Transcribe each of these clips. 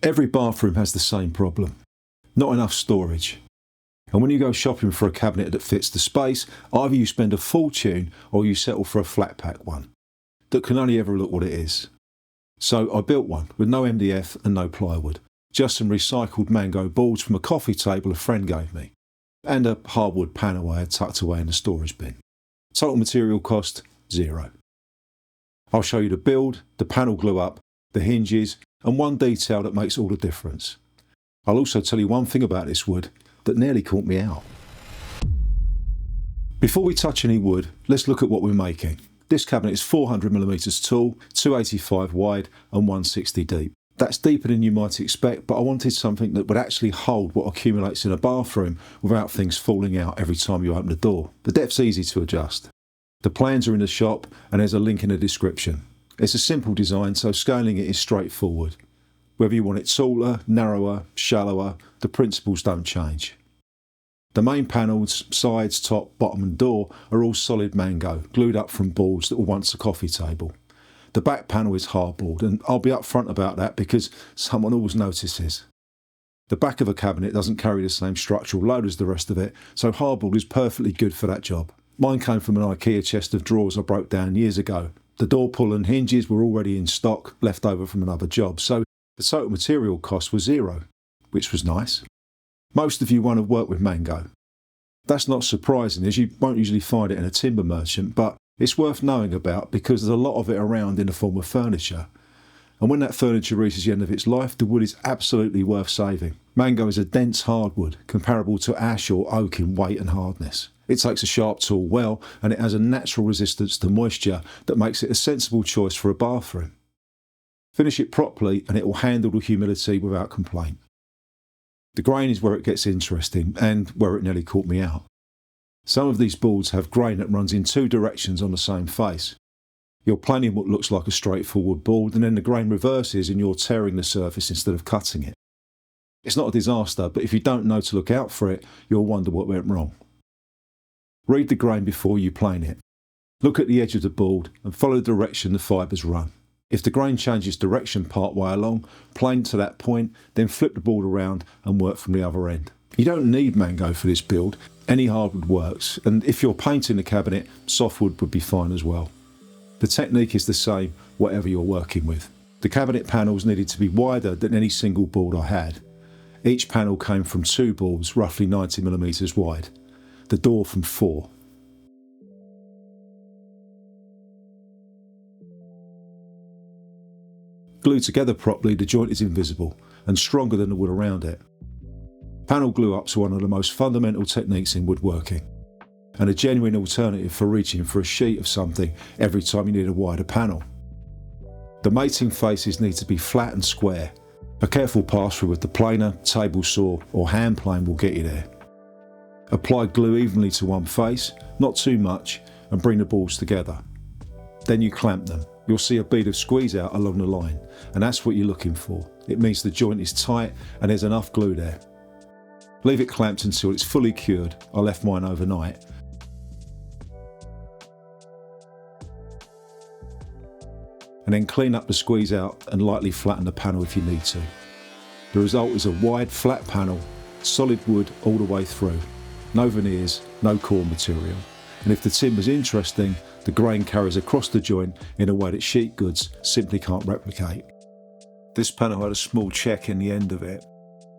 Every bathroom has the same problem. Not enough storage. And when you go shopping for a cabinet that fits the space, either you spend a fortune or you settle for a flat pack one that can only ever look what it is. So I built one with no MDF and no plywood, just some recycled mango boards from a coffee table a friend gave me, and a hardwood panel I had tucked away in the storage bin. Total material cost, $0. I'll show you the build, the panel glue up, the hinges, and one detail that makes all the difference. I'll also tell you one thing about this wood that nearly caught me out. Before we touch any wood, let's look at what we're making. This cabinet is 400mm tall, 285 wide and 160 deep. That's deeper than you might expect, but I wanted something that would actually hold what accumulates in a bathroom without things falling out every time you open the door. The depth's easy to adjust. The plans are in the shop and there's a link in the description. It's a simple design, so scaling it is straightforward. Whether you want it taller, narrower, shallower, the principles don't change. The main panels, sides, top, bottom and door are all solid mango, glued up from boards that were once a coffee table. The back panel is hardboard, and I'll be upfront about that because someone always notices. The back of a cabinet doesn't carry the same structural load as the rest of it, so hardboard is perfectly good for that job. Mine came from an IKEA chest of drawers I broke down years ago. The door pull and hinges were already in stock, left over from another job, so the total material cost was $0, which was nice. Most of you won't have worked with mango. That's not surprising, as you won't usually find it in a timber merchant, but it's worth knowing about because there's a lot of it around in the form of furniture. And when that furniture reaches the end of its life, the wood is absolutely worth saving. Mango is a dense hardwood, comparable to ash or oak in weight and hardness. It takes a sharp tool well, and it has a natural resistance to moisture that makes it a sensible choice for a bathroom. Finish it properly and it will handle the humidity without complaint. The grain is where it gets interesting and where it nearly caught me out. Some of these boards have grain that runs in two directions on the same face. You're planing what looks like a straightforward board and then the grain reverses and you're tearing the surface instead of cutting it. It's not a disaster, but if you don't know to look out for it, you'll wonder what went wrong. Read the grain before you plane it. Look at the edge of the board and follow the direction the fibres run. If the grain changes direction part way along, plane to that point, then flip the board around and work from the other end. You don't need mango for this build, any hardwood works, and if you're painting the cabinet, softwood would be fine as well. The technique is the same whatever you're working with. The cabinet panels needed to be wider than any single board I had. Each panel came from 2 boards roughly 90mm wide, the door from 4. Glued together properly, the joint is invisible and stronger than the wood around it. Panel glue ups are one of the most fundamental techniques in woodworking, and a genuine alternative for reaching for a sheet of something every time you need a wider panel. The mating faces need to be flat and square. A careful pass through with the planer, table saw or hand plane will get you there. Apply glue evenly to one face, not too much, and bring the balls together. Then you clamp them. You'll see a bead of squeeze out along the line, and that's what you're looking for. It means the joint is tight and there's enough glue there. Leave it clamped until it's fully cured. I left mine overnight. And then clean up the squeeze out and lightly flatten the panel if you need to. The result is a wide, flat panel, solid wood all the way through. No veneers, no core material. And if the timber's interesting, the grain carries across the joint in a way that sheet goods simply can't replicate. This panel had a small check in the end of it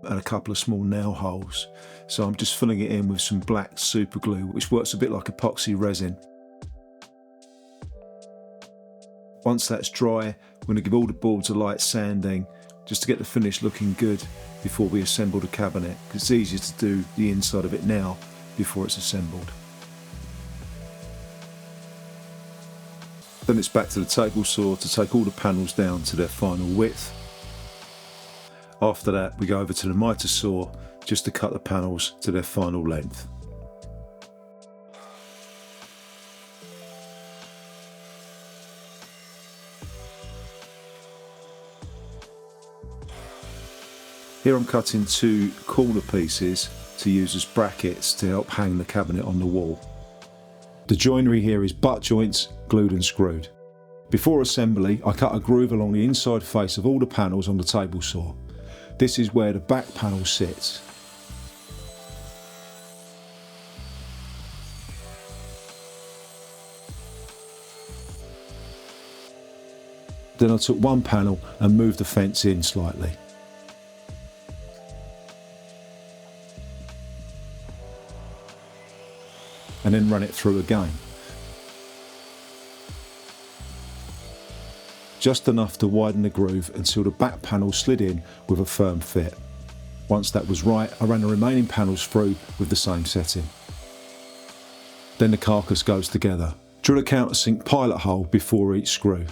and a couple of small nail holes, so I'm just filling it in with some black super glue, which works a bit like epoxy resin. Once that's dry, we're going to give all the boards a light sanding just to get the finish looking good before we assemble the cabinet, because it's easier to do the inside of it now before it's assembled. Then it's back to the table saw to take all the panels down to their final width. After that, we go over to the miter saw just to cut the panels to their final length. Here I'm cutting 2 corner pieces to use as brackets to help hang the cabinet on the wall. The joinery here is butt joints, glued and screwed. Before assembly, I cut a groove along the inside face of all the panels on the table saw. This is where the back panel sits. Then I took one panel and moved the fence in slightly. And then run it through again. Just enough to widen the groove until the back panel slid in with a firm fit. Once that was right, I ran the remaining panels through with the same setting. Then the carcass goes together. Drill a countersink pilot hole before each screw.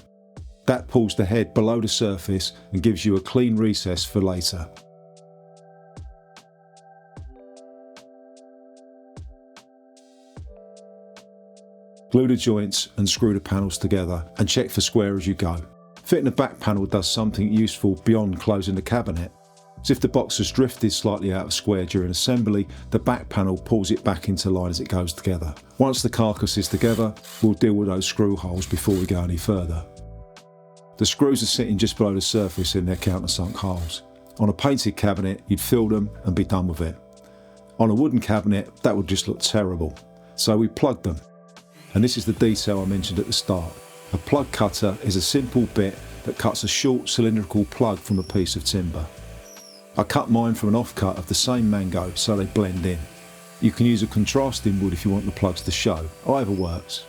That pulls the head below the surface and gives you a clean recess for later. Glue the joints and screw the panels together and check for square as you go. Fitting the back panel does something useful beyond closing the cabinet. As if the box has drifted slightly out of square during assembly, the back panel pulls it back into line as it goes together. Once the carcass is together, we'll deal with those screw holes before we go any further. The screws are sitting just below the surface in their countersunk holes. On a painted cabinet, you'd fill them and be done with it. On a wooden cabinet, that would just look terrible. So we plugged them. And this is the detail I mentioned at the start. A plug cutter is a simple bit that cuts a short cylindrical plug from a piece of timber. I cut mine from an offcut of the same mango so they blend in. You can use a contrasting wood if you want the plugs to show. Either works.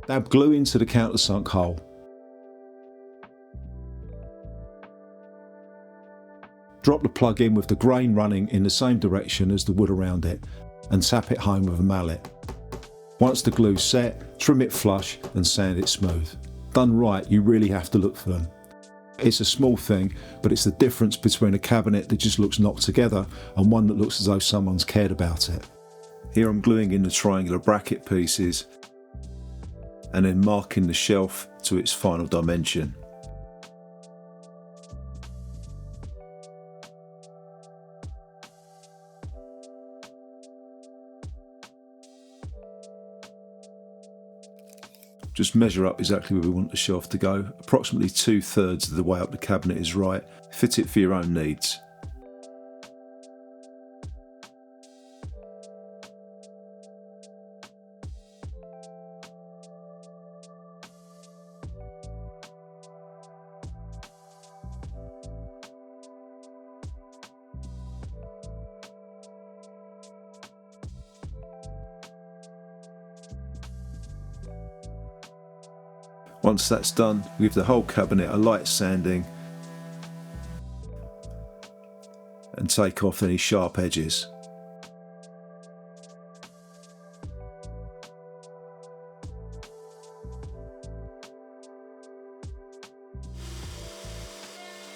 Dab glue into the countersunk hole. Drop the plug in with the grain running in the same direction as the wood around it and tap it home with a mallet. Once the glue's set, trim it flush and sand it smooth. Done right, you really have to look for them. It's a small thing, but it's the difference between a cabinet that just looks knocked together and one that looks as though someone's cared about it. Here I'm gluing in the triangular bracket pieces and then marking the shelf to its final dimension. Just measure up exactly where we want the shelf to go. Approximately 2/3 of the way up the cabinet is right. Fit it for your own needs. Once that's done, we give the whole cabinet a light sanding and take off any sharp edges.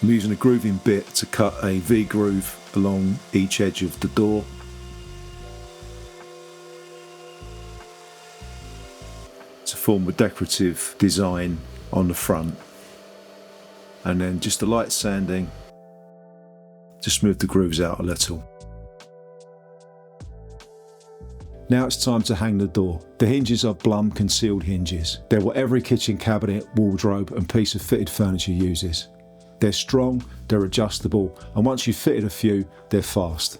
I'm using a grooving bit to cut a V-groove along each edge of the door. To form a decorative design on the front, and then just a light sanding to smooth the grooves out a little. Now it's time to hang the door. The hinges are Blum concealed hinges. They're what every kitchen cabinet, wardrobe and piece of fitted furniture uses. They're strong, they're adjustable, and once you've fitted a few, they're fast.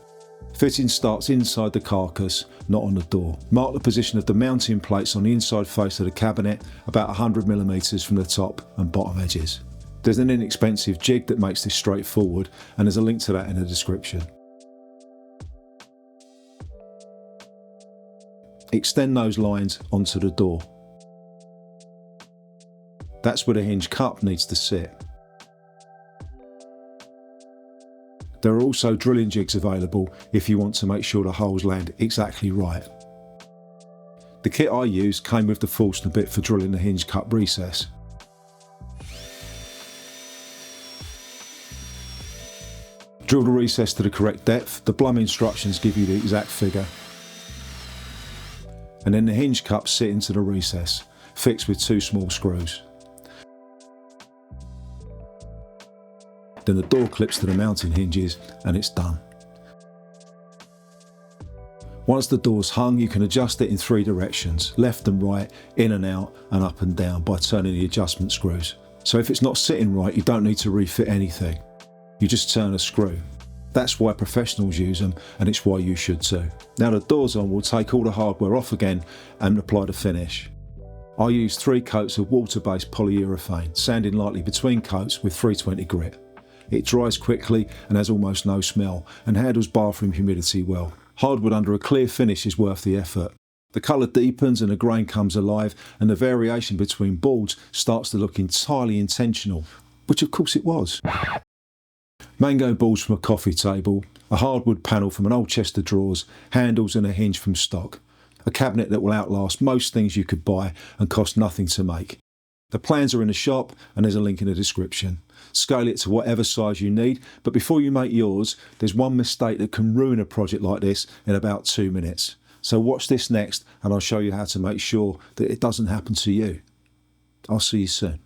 Fitting starts inside the carcass, not on the door. Mark the position of the mounting plates on the inside face of the cabinet, about 100mm from the top and bottom edges. There's an inexpensive jig that makes this straightforward, and there's a link to that in the description. Extend those lines onto the door. That's where the hinge cup needs to sit. There are also drilling jigs available if you want to make sure the holes land exactly right. The kit I used came with the Forstner bit for drilling the hinge cup recess. Drill the recess to the correct depth. The Blum instructions give you the exact figure. And then the hinge cups sit into the recess, fixed with 2 small screws. Then the door clips to the mounting hinges and it's done. Once the door's hung, you can adjust it in 3 directions, left and right, in and out, and up and down by turning the adjustment screws. So if it's not sitting right, you don't need to refit anything. You just turn a screw. That's why professionals use them, and it's why you should too. Now the door's on, we'll take all the hardware off again and apply the finish. I use 3 coats of water-based polyurethane, sanding lightly between coats with 320 grit. It dries quickly and has almost no smell, and handles bathroom humidity well. Hardwood under a clear finish is worth the effort. The colour deepens and the grain comes alive, and the variation between boards starts to look entirely intentional, which of course it was. Mango boards from a coffee table, a hardwood panel from an old chest of drawers, handles and a hinge from stock. A cabinet that will outlast most things you could buy and cost nothing to make. The plans are in the shop and there's a link in the description. Scale it to whatever size you need, but before you make yours, there's one mistake that can ruin a project like this in about 2 minutes. So watch this next and I'll show you how to make sure that it doesn't happen to you. I'll see you soon.